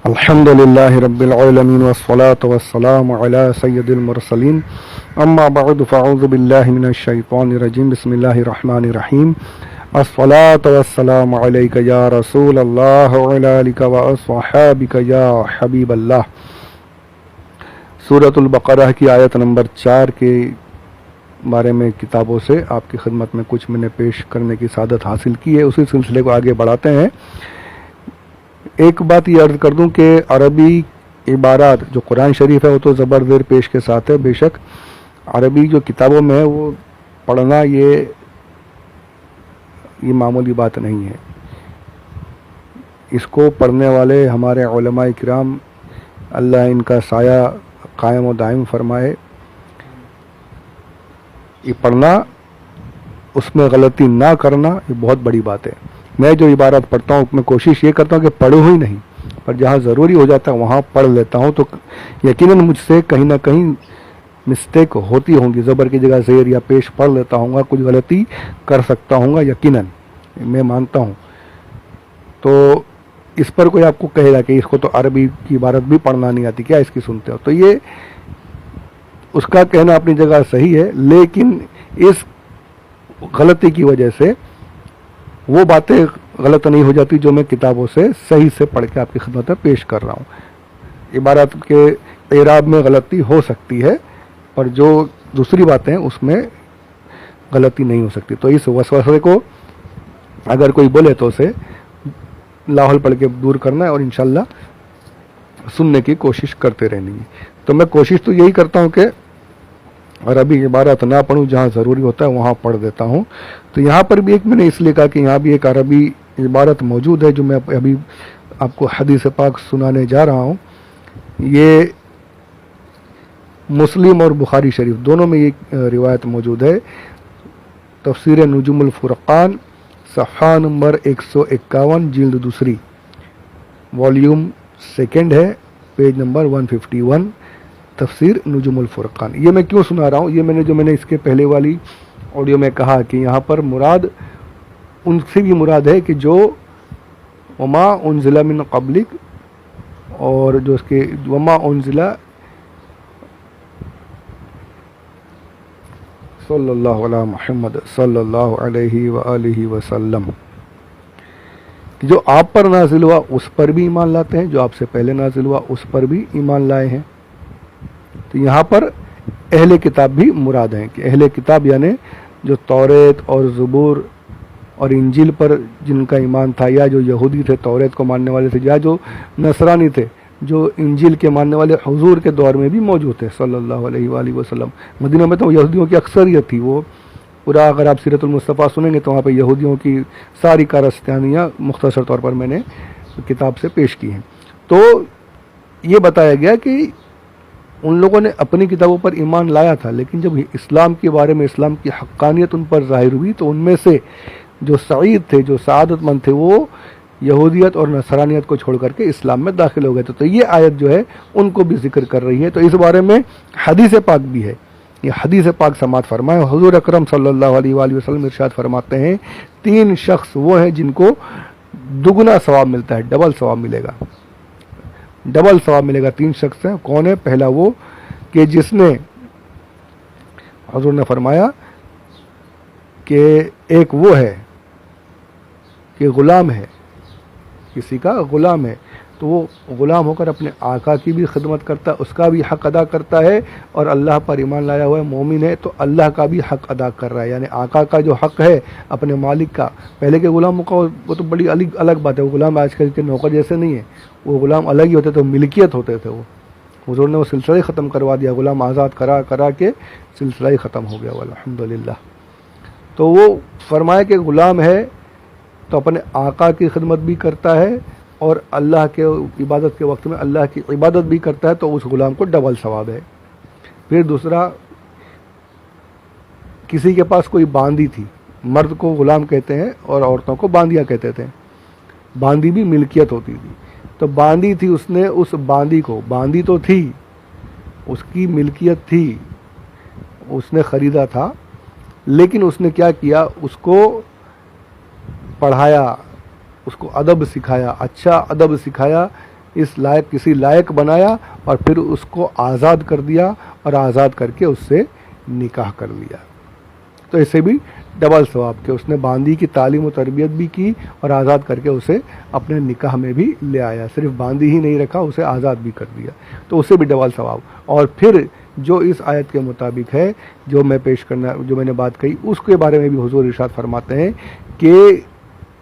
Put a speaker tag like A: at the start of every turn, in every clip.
A: الحمد لله رب العالمين والصلاة والسلام على سيد المرسلين أما بعد فأعوذ بالله من الشيطان الرجيم بسم الله الرحمن الرحيم الصلاة والسلام عليك يا رسول الله وعلى آلك وأصحابك يا حبيب الله. سورۃ البقرہ کی آیت نمبر 4 کے بارے میں کتابوں سے آپ کی خدمت میں کچھ میں نے پیش کرنے کی سعادت حاصل کی ہے. اسی سلسلے کو آگے بڑھاتے ہیں. ایک بات یہ عرض کر دوں کہ عربی عبارات جو قرآن شریف ہے وہ تو زبر زیر پیش کے ساتھ ہے. بے شک عربی جو کتابوں میں ہے وہ پڑھنا یہ معمولی بات نہیں ہے. اس کو پڑھنے والے ہمارے علماء کرام اللہ ان کا سایہ قائم و دائم فرمائے. یہ پڑھنا، اس میں غلطی نہ کرنا یہ بہت بڑی بات ہے. میں جو عبارت پڑھتا ہوں میں کوشش یہ کرتا ہوں کہ پڑھوں ہی نہیں، پر جہاں ضروری ہو جاتا ہے وہاں پڑھ لیتا ہوں. تو یقیناً مجھ سے کہیں نہ کہیں مسٹیک ہوتی ہوں گی، زبر کی جگہ زیر یا پیش پڑھ لیتا ہوں گا، کچھ غلطی کر سکتا ہوں گا، یقیناً میں مانتا ہوں. تو اس پر کوئی آپ کو کہے گا کہ اس کو تو عربی کی عبارت بھی پڑھنا نہیں آتی، کیا اس کی سنتے ہو، تو یہ اس کا کہنا اپنی جگہ صحیح ہے، لیکن اس غلطی کی وجہ سے وہ باتیں غلط نہیں ہو جاتی جو میں کتابوں سے صحیح سے پڑھ کے آپ کی خدمت میں پیش کر رہا ہوں. عبارت کے اعراب میں غلطی ہو سکتی ہے، پر جو دوسری باتیں اس میں غلطی نہیں ہو سکتی. تو اس وسوسے کو اگر کوئی بولے تو اسے لاحول پڑھ کے دور کرنا ہے اور انشاءاللہ سننے کی کوشش کرتے رہنی ہے. تو میں کوشش تو یہی کرتا ہوں کہ عربی عبارت نہ پڑھوں، جہاں ضروری ہوتا ہے وہاں پڑھ دیتا ہوں. تو یہاں پر بھی ایک میں نے اس لیے کہا کہ یہاں بھی ایک عربی عبارت موجود ہے جو میں ابھی آپ کو حدیث پاک سنانے جا رہا ہوں. یہ مسلم اور بخاری شریف دونوں میں یہ روایت موجود ہے. تفسیر نجوم الفرقان صفحہ نمبر 151 جلد دوسری والیوم سیکنڈ ہے، پیج نمبر 151، تفسیر نجوم الفرقان. یہ میں کیوں سنا رہا ہوں؟ یہ میں نے اس کے پہلے والی آڈیو میں کہا کہ یہاں پر مراد ان سے بھی مراد ہے کہ جو وما انزل من قبلک، اور جو اس کے وما انزل صلی اللہ علیہ محمد صلی اللہ علیہ وآلہ وسلم، جو آپ پر نازل ہوا اس پر بھی ایمان لاتے ہیں، جو آپ سے پہلے نازل ہوا اس پر بھی ایمان لائے ہیں. تو یہاں پر اہل کتاب بھی مراد ہیں کہ اہل کتاب یعنی جو توریت اور زبور اور انجیل پر جن کا ایمان تھا، یا جو یہودی تھے توریت کو ماننے والے تھے، یا جو نصرانی تھے جو انجیل کے ماننے والے حضور کے دور میں بھی موجود تھے صلی اللہ علیہ وآلہ وسلم. مدینہ میں تو یہودیوں کی اکثریت تھی. وہ پورا اگر آپ سیرت المصطفیٰ سنیں گے تو وہاں پہ یہودیوں کی ساری کارستانیاں مختصر طور پر میں نے کتاب سے پیش کی ہیں. تو یہ بتایا گیا کہ ان لوگوں نے اپنی کتابوں پر ایمان لایا تھا، لیکن جب اسلام کے بارے میں اسلام کی حقانیت ان پر ظاہر ہوئی تو ان میں سے جو سعید تھے، جو سعادت مند تھے، وہ یہودیت اور نصرانیت کو چھوڑ کر کے اسلام میں داخل ہو گئے تھے. تو یہ آیت جو ہے ان کو بھی ذکر کر رہی ہے. تو اس بارے میں حدیث پاک بھی ہے. یہ حدیث پاک سماعت فرمائے. حضور اکرم صلی اللہ علیہ وآلہ وسلم ارشاد فرماتے ہیں 3 شخص وہ ہیں جن کو دگنا ثواب ملتا ہے، ڈبل ثواب ملے گا، ڈبل ثواب ملے گا. 3 شخص ہیں. کون ہے؟ پہلا وہ کہ جس نے، حضور نے فرمایا کہ ایک وہ ہے کہ غلام ہے، کسی کا غلام ہے، تو وہ غلام ہو کر اپنے آقا کی بھی خدمت کرتا ہے، اس کا بھی حق ادا کرتا ہے، اور اللہ پر ایمان لایا ہوا ہے، مومن ہے، تو اللہ کا بھی حق ادا کر رہا ہے. یعنی آقا کا جو حق ہے اپنے مالک کا، پہلے کے غلاموں کا وہ تو بڑی الگ بات ہے. وہ غلام آج کل کے نوکر جیسے نہیں ہے، وہ غلام الگ ہی ہوتے تھے، ملکیت ہوتے تھے. وہ حضور نے وہ سلسلہ ہی ختم کروا دیا، غلام آزاد کرا کے سلسلہ ہی ختم ہو گیا الحمدللہ. تو وہ فرمایا کہ غلام ہے تو اپنے آقا کی خدمت بھی کرتا ہے اور اللہ کے عبادت کے وقت میں اللہ کی عبادت بھی کرتا ہے، تو اس غلام کو ڈبل ثواب ہے. پھر دوسرا، کسی کے پاس کوئی باندی تھی، مرد کو غلام کہتے ہیں اور عورتوں کو باندیاں کہتے تھے. باندی بھی ملکیت ہوتی تھی. تو باندی تھی، اس نے اس باندی کو، باندی تو تھی، اس کی ملکیت تھی، اس نے خریدا تھا، لیکن اس نے کیا کیا؟ اس کو پڑھایا، اس کو ادب سکھایا، اچھا ادب سکھایا اس لائق کسی لائق بنایا اور پھر اس کو آزاد کر دیا اور آزاد کر کے اس سے نکاح کر لیا. تو اسے بھی ڈبل ثواب کہ اس نے باندی کی تعلیم و تربیت بھی کی اور آزاد کر کے اسے اپنے نکاح میں بھی لے آیا. صرف باندی ہی نہیں رکھا, اسے آزاد بھی کر دیا, تو اسے بھی ڈبل ثواب. اور پھر جو اس آیت کے مطابق ہے جو میں نے بات کہی, اس کے بارے میں بھی حضور ارشاد فرماتے ہیں کہ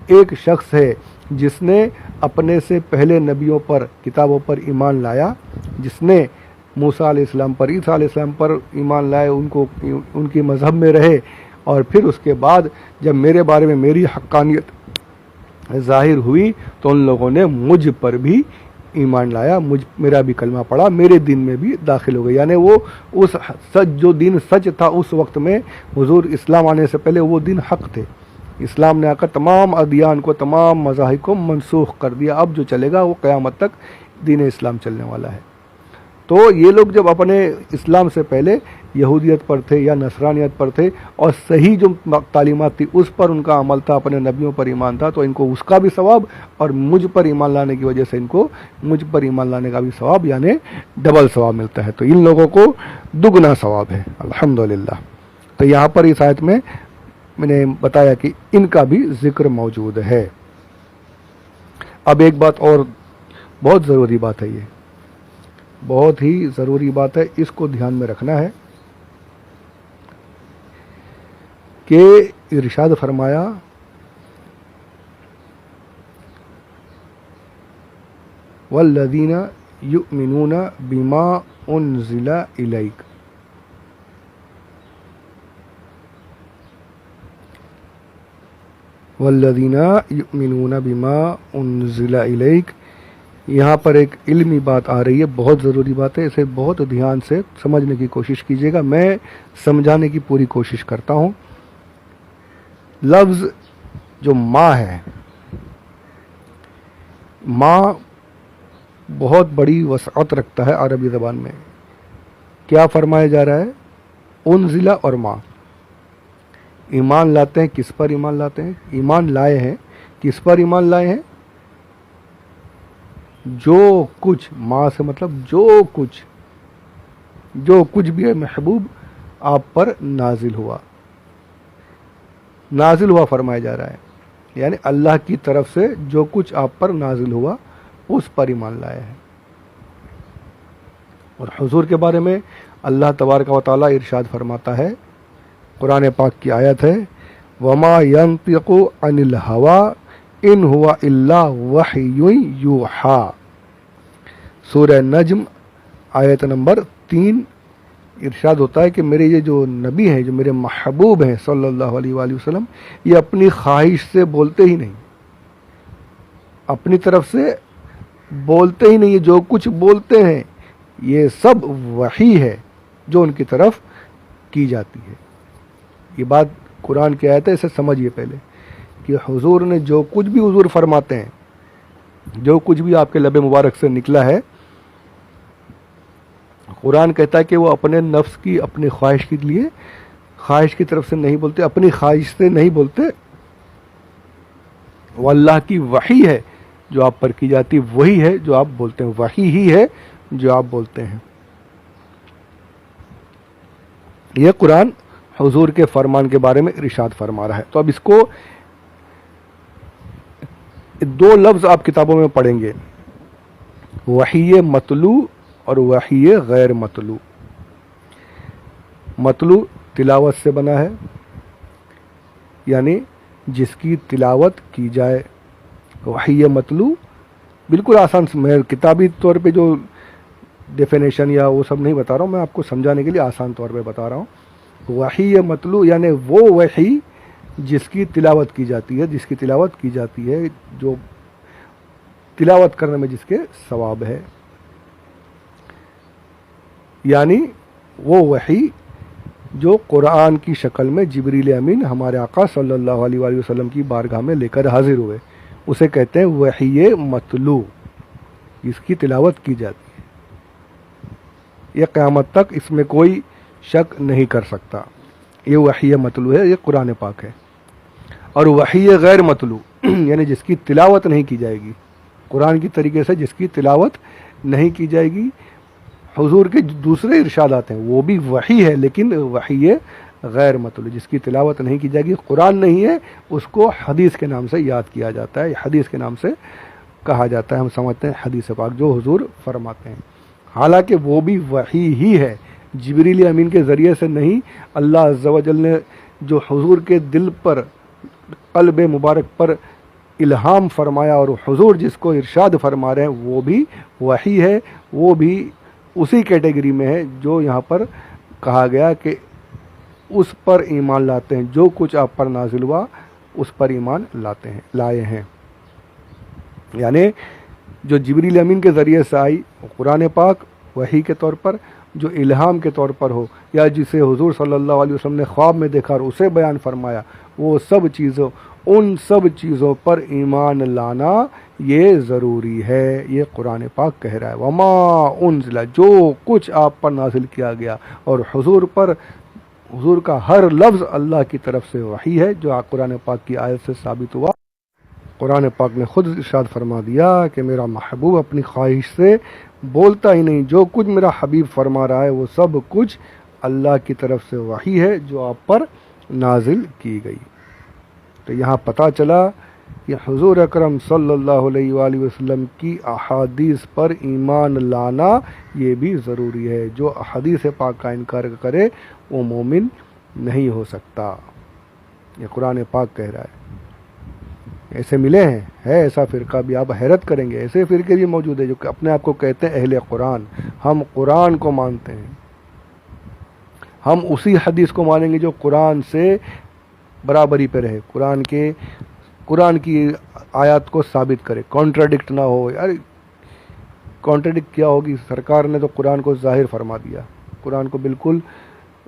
A: ایک شخص ہے جس نے اپنے سے پہلے نبیوں پر, کتابوں پر ایمان لایا, جس نے موسیٰ علیہ السلام پر, عیسیٰ علیہ السلام پر ایمان لائے, ان کی مذہب میں رہے, اور پھر اس کے بعد جب میرے بارے میں میری حقانیت ظاہر ہوئی تو ان لوگوں نے مجھ پر بھی ایمان لایا, میرا بھی کلمہ پڑھا, میرے دین میں بھی داخل ہو گئے. یعنی وہ اس سچ, جو دین سچ تھا اس وقت میں, حضور اسلام آنے سے پہلے وہ دین حق تھے. اسلام نے آ کر تمام ادیان کو, تمام مذاہب کو منسوخ کر دیا. اب جو چلے گا وہ قیامت تک دین اسلام چلنے والا ہے. تو یہ لوگ جب اپنے اسلام سے پہلے یہودیت پر تھے یا نصرانیت پر تھے اور صحیح جو تعلیمات تھی اس پر ان کا عمل تھا, اپنے نبیوں پر ایمان تھا, تو ان کو اس کا بھی ثواب, اور مجھ پر ایمان لانے کی وجہ سے ان کو مجھ پر ایمان لانے کا بھی ثواب, یعنی ڈبل ثواب ملتا ہے. تو ان لوگوں کو دگنا ثواب ہے الحمدللہ. تو یہاں پر اس آیت میں نے بتایا کہ ان کا بھی ذکر موجود ہے. اب ایک بات اور بہت ضروری بات ہے, یہ بہت ہی ضروری بات ہے, اس کو دھیان میں رکھنا ہے کہ ارشاد فرمایا والذین یؤمنون بما انزل الیک, والذین یؤمنون بما انزل الیک. یہاں پر ایک علمی بات آ رہی ہے, بہت ضروری بات ہے, اسے بہت دھیان سے سمجھنے کی کوشش کیجیے گا. میں سمجھانے کی پوری کوشش کرتا ہوں. لفظ جو ماں ہے, ماں بہت بڑی وسعت رکھتا ہے عربی زبان میں. کیا فرمایا جا رہا ہے؟ انزلہ اور ماں. ایمان لاتے ہیں, کس پر ایمان لاتے ہیں؟ ایمان لائے ہیں, کس پر ایمان لائے ہیں؟ جو کچھ, ماں سے مطلب جو کچھ بھی ہے محبوب آپ پر نازل ہوا فرمایا جا رہا ہے. یعنی اللہ کی طرف سے جو کچھ آپ پر نازل ہوا اس پر ایمان لائے ہیں. اور حضور کے بارے میں اللہ تبارک و تعالیٰ ارشاد فرماتا ہے, قرآن پاک کی آیت ہے, وَمَا يَنطِقُ عَنِ الْهَوَىٰ إِنْ هُوَ إِلَّا وَحْيٌ يُوحَىٰ. سورہ نجم آیت نمبر 3 ارشاد ہوتا ہے کہ میرے یہ جو نبی ہیں, جو میرے محبوب ہیں صلی اللہ علیہ وآلہ وسلم, یہ اپنی خواہش سے بولتے ہی نہیں, اپنی طرف سے بولتے ہی نہیں. یہ جو کچھ بولتے ہیں یہ سب وحی ہے جو ان کی طرف کی جاتی ہے. یہ بات قرآن کی آیت ہے, اسے سمجھیے پہلے کہ حضور نے جو کچھ بھی حضور فرماتے ہیں, جو کچھ بھی آپ کے لب مبارک سے نکلا ہے, قرآن کہتا ہے کہ وہ اپنے نفس کی, اپنی خواہش کے لیے, خواہش کی طرف سے نہیں بولتے, اپنی خواہش سے نہیں بولتے. وہ اللہ کی وحی ہے جو آپ پر کی جاتی, وہی ہے جو آپ بولتے ہیں, وحی ہی ہے جو آپ بولتے ہیں. یہ قرآن حضور کے فرمان کے بارے میں ارشاد فرما رہا ہے. تو اب اس کو دو لفظ آپ کتابوں میں پڑھیں گے, وحی مطلوع اور وحی غیر مطلوع. مطلوع تلاوت سے بنا ہے, یعنی جس کی تلاوت کی جائے. وحی مطلوع بالکل آسان, میں کتابی طور پہ جو ڈیفینیشن یا وہ سب نہیں بتا رہا ہوں, میں آپ کو سمجھانے کے لیے آسان طور پہ بتا رہا ہوں. وحی مطلوع یعنی وہ وحی جس کی تلاوت کی جاتی ہے, جس کی تلاوت کی جاتی ہے, جو تلاوت کرنے میں جس کے ثواب ہے. یعنی وہ وحی جو قرآن کی شکل میں جبریل امین ہمارے آقا صلی اللہ علیہ وآلہ وسلم کی بارگاہ میں لے کر حاضر ہوئے, اسے کہتے ہیں وحی مطلوع, جس کی تلاوت کی جاتی ہے. یہ قیامت تک اس میں کوئی شک نہیں کر سکتا, یہ وحی مطلوع ہے, یہ قرآن پاک ہے. اور وحی غیر مطلوع یعنی جس کی تلاوت نہیں کی جائے گی, قرآن کی طریقے سے جس کی تلاوت نہیں کی جائے گی. حضور کے دوسرے ارشادات ہیں وہ بھی وحی ہے لیکن وحی غیر مطلوب، جس کی تلاوت نہیں کی جائے گی، قرآن نہیں ہے، اس کو حدیث کے نام سے یاد کیا جاتا ہے، حدیث کے نام سے کہا جاتا ہے. ہم سمجھتے ہیں حدیث پاک جو حضور فرماتے ہیں، حالانکہ وہ بھی وحی ہی ہے، جبریل امین کے ذریعے سے نہیں. اللہ عز و جل نے جو حضور کے دل پر، قلب مبارک پر الہام فرمایا اور حضور جس کو ارشاد فرما رہے ہیں وہ بھی وحی ہے، وہ بھی اسی کیٹیگری میں ہے جو یہاں پر کہا گیا کہ اس پر ایمان لاتے ہیں، جو کچھ آپ پر نازل ہوا اس پر ایمان لائے ہیں. یعنی جو جبریل امین کے ذریعے سے آئی قرآن پاک وحی کے طور پر، جو الہام کے طور پر ہو، یا جسے حضور صلی اللہ علیہ وسلم نے خواب میں دیکھا اور اسے بیان فرمایا، وہ سب چیزوں، ان سب چیزوں پر ایمان لانا یہ ضروری ہے. یہ قرآن پاک کہہ رہا ہے وما انزل، جو کچھ آپ پر نازل کیا گیا، اور حضور کا ہر لفظ اللہ کی طرف سے وحی ہے، جو قرآن پاک کی آیت سے ثابت ہوا. قرآن پاک نے خود ارشاد فرما دیا کہ میرا محبوب اپنی خواہش سے بولتا ہی نہیں، جو کچھ میرا حبیب فرما رہا ہے وہ سب کچھ اللہ کی طرف سے وحی ہے جو آپ پر نازل کی گئی. تو یہاں پتہ چلا کہ حضور اکرم صلی اللہ علیہ وآلہ وسلم کی احادیث پر ایمان لانا یہ بھی ضروری ہے. جو احادیث پاک کا انکار کرے وہ مومن نہیں ہو سکتا. یہ قرآن پاک کہہ رہا ہے. ایسے ملے ہیں، ہے ایسا فرقہ بھی، آپ حیرت کریں گے، ایسے فرقے بھی موجود ہیں جو کہ اپنے آپ کو کہتے ہیں اہل قرآن. ہم قرآن کو مانتے ہیں، ہم اسی حدیث کو مانیں گے جو قرآن سے برابری پہ رہے، قرآن کی آیات کو ثابت کرے، کانٹراڈکٹ نہ ہو. یار کانٹراڈکٹ کیا ہوگی؟ سرکار نے تو قرآن کو ظاہر فرما دیا، قرآن کو بالکل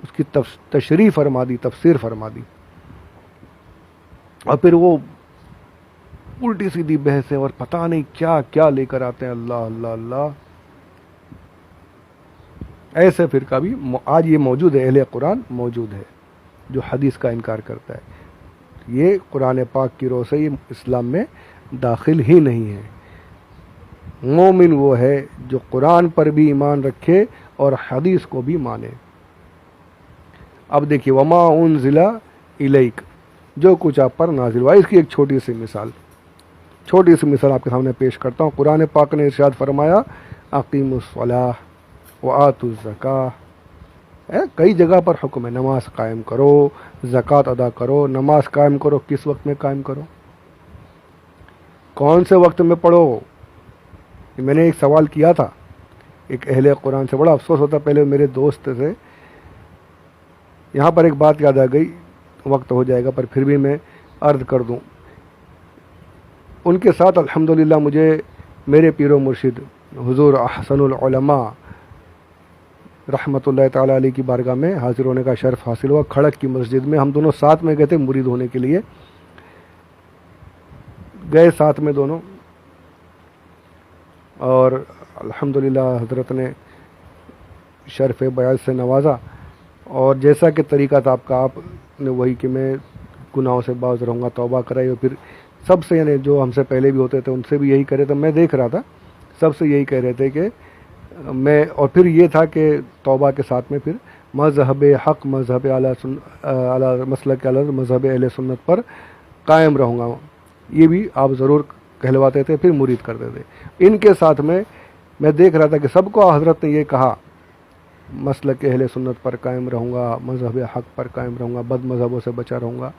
A: اس کی تشریح فرما دی، تفسیر فرما دی، اور پھر وہ الٹی سیدھی بحثیں اور پتہ نہیں کیا کیا لے کر آتے ہیں. اللہ اللہ اللہ. ایسے فرقہ بھی آج یہ موجود ہے، اہل قرآن موجود ہے جو حدیث کا انکار کرتا ہے. یہ قرآن پاک کی روح سے یہ اسلام میں داخل ہی نہیں ہے. مومن وہ ہے جو قرآن پر بھی ایمان رکھے اور حدیث کو بھی مانے. اب دیکھیے وما انزل الیک، جو کچھ آپ پر نازل ہوا. اس کی ایک چھوٹی سی مثال آپ کے سامنے پیش کرتا ہوں. قرآن پاک نے ارشاد فرمایا اقیموا الصلاۃ وآتوا الزکاۃ. کئی جگہ پر حکم ہے نماز قائم کرو، زکوٰۃ ادا کرو. نماز قائم کرو، کس وقت میں قائم کرو؟ کون سے وقت میں پڑھو؟ میں نے ایک سوال کیا تھا ایک اہل قرآن سے، بڑا افسوس ہوتا، پہلے میرے دوست سے. یہاں پر ایک بات یاد آ گئی، وقت ہو جائے گا پر پھر بھی میں عرض کر دوں. ان کے ساتھ الحمدللہ مجھے میرے پیر و مرشد حضور احسن العلماء رحمۃ اللہ تعالیٰ علیہ کی بارگاہ میں حاضر ہونے کا شرف حاصل ہوا. کھڑک کی مسجد میں ہم دونوں ساتھ میں گئے تھے مرید ہونے کے لیے، گئے ساتھ میں دونوں، اور الحمدللہ حضرت نے شرف بیعت سے نوازا. اور جیسا کہ طریقہ تھا آپ کا، آپ نے وہی کہ میں گناہوں سے باز رہوں گا، توبہ کرائی. اور پھر سب سے، یعنی جو ہم سے پہلے بھی ہوتے تھے ان سے بھی یہی کہہ رہے تھے، میں دیکھ رہا تھا سب سے یہی کہہ رہے تھے کہ میں، اور پھر یہ تھا کہ توبہ کے ساتھ میں پھر مذہب حق، مذہب اعلی مسلک اعلی مذہب اہل سنت پر قائم رہوں گا. یہ بھی آپ ضرور کہلواتے تھے، پھر مرید کرتے تھے. ان کے ساتھ میں دیکھ رہا تھا کہ سب کو حضرت نے یہ کہا مسلک اہل سنت پر قائم رہوں گا، مذہب حق پر قائم رہوں گا، بد مذہبوں سے بچا رہوں گا.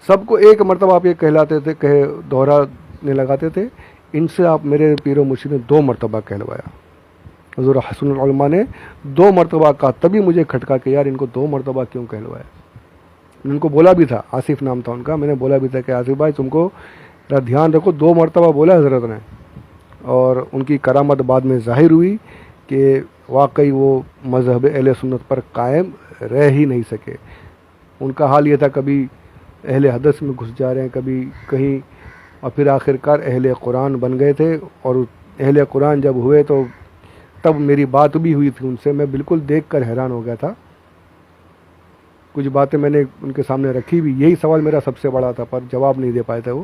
A: سب کو ایک مرتبہ آپ یہ کہلاتے تھے، دہرانے لگاتے تھے. ان سے آپ میرے پیر و مرشد نے 2 مرتبہ کہلوایا. حضور حسن العلماء نے 2 مرتبہ کہا، تبھی مجھے کھٹکا کہ یار ان کو 2 مرتبہ کیوں کہلوایا. ان کو بولا بھی تھا، آصف نام تھا ان کا، میں نے بولا بھی تھا کہ آصف بھائی تم کو ذرا دھیان رکھو. 2 مرتبہ بولا حضرت نے، اور ان کی کرامت بعد میں ظاہر ہوئی کہ واقعی وہ مذہب اہل سنت پر قائم رہ ہی نہیں سکے. ان کا حال یہ تھا کبھی اہل حدث میں گھس جا رہے ہیں، کبھی کہیں، اور پھر آخر کار اہل قرآن بن گئے تھے. اور اہل قرآن جب ہوئے تو تب میری بات بھی ہوئی تھی ان سے، میں بالکل دیکھ کر حیران ہو گیا تھا. کچھ باتیں میں نے ان کے سامنے رکھی بھی، یہی سوال میرا سب سے بڑا تھا پر جواب نہیں دے پائے تھے وہ،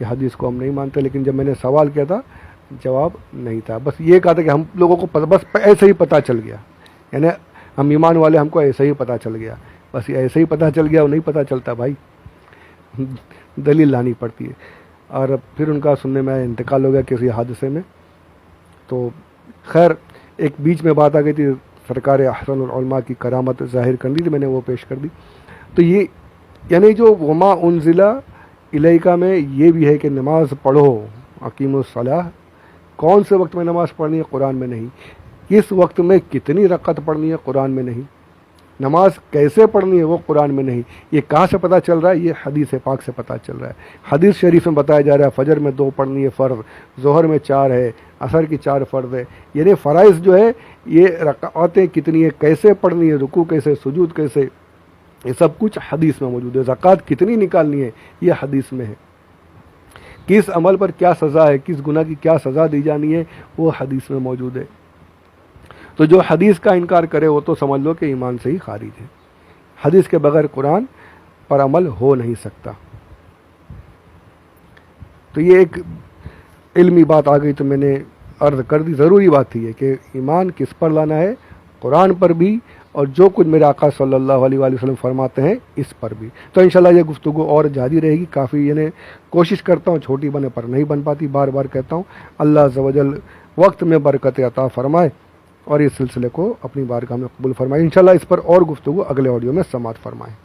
A: کہ حدیث کو ہم نہیں مانتے، لیکن جب میں نے سوال کیا تھا جواب نہیں تھا، بس یہ کہا تھا کہ ہم لوگوں کو بس ایسے ہی پتہ چل گیا، یعنی ہم ایمان والے ہم کو ایسے ہی پتہ چل گیا، بس یہ ایسے ہی پتہ چل گیا، وہ نہیں پتہ چلتا بھائی، دلیل لانی پڑتی ہے۔ اور پھر ان کا سننے میں انتقال ہو گیا کسی حادثے میں۔ تو خیر ایک بیچ میں بات آ گئی تھی، سرکار احسن العلماء کی کرامت ظاہر کرنی تھی، میں نے وہ پیش کر دی۔ تو یہ یعنی جو وما انزل الیک میں یہ بھی ہے کہ نماز پڑھو، اقیم الصلاۃ، کون سے وقت میں نماز پڑھنی ہے؟ قرآن میں نہیں۔ کس وقت میں کتنی رکعت پڑھنی ہے؟ قرآن میں نہیں۔ نماز کیسے پڑھنی ہے؟ وہ قرآن میں نہیں۔ یہ کہاں سے پتہ چل رہا ہے؟ یہ حدیث پاک سے پتہ چل رہا ہے۔ حدیث شریف میں بتایا جا رہا ہے فجر میں 2 پڑھنی ہے فرض، ظہر میں 4 ہے، عصر کی 4 فرض ہے۔ یعنی فرائض جو ہے یہ رکعتیں کتنی ہے، کیسے پڑھنی ہے، رکوع کیسے، سجود کیسے، یہ سب کچھ حدیث میں موجود ہے۔ زکوٰۃ کتنی نکالنی ہے یہ حدیث میں ہے۔ کس عمل پر کیا سزا ہے، کس گناہ کی کیا سزا دی جانی ہے وہ حدیث میں موجود ہے۔ تو جو حدیث کا انکار کرے وہ تو سمجھ لو کہ ایمان سے ہی خارج ہے۔ حدیث کے بغیر قرآن پر عمل ہو نہیں سکتا۔ تو یہ ایک علمی بات آ گئی تو میں نے عرض کر دی، ضروری بات تھی یہ کہ ایمان کس پر لانا ہے، قرآن پر بھی، اور جو کچھ میرے آقا صلی اللہ علیہ وآلہ وسلم فرماتے ہیں اس پر بھی۔ تو انشاءاللہ یہ گفتگو اور جاری رہے گی، کافی یعنی کوشش کرتا ہوں چھوٹی بنے پر نہیں بن پاتی، بار بار کہتا ہوں۔ اللہ عز و جل وقت میں برکت عطا فرمائے اور اس سلسلے کو اپنی بارگاہ میں قبول فرمائے۔ انشاءاللہ اس پر اور گفتگو اگلے آڈیو میں سماعت فرمائیں۔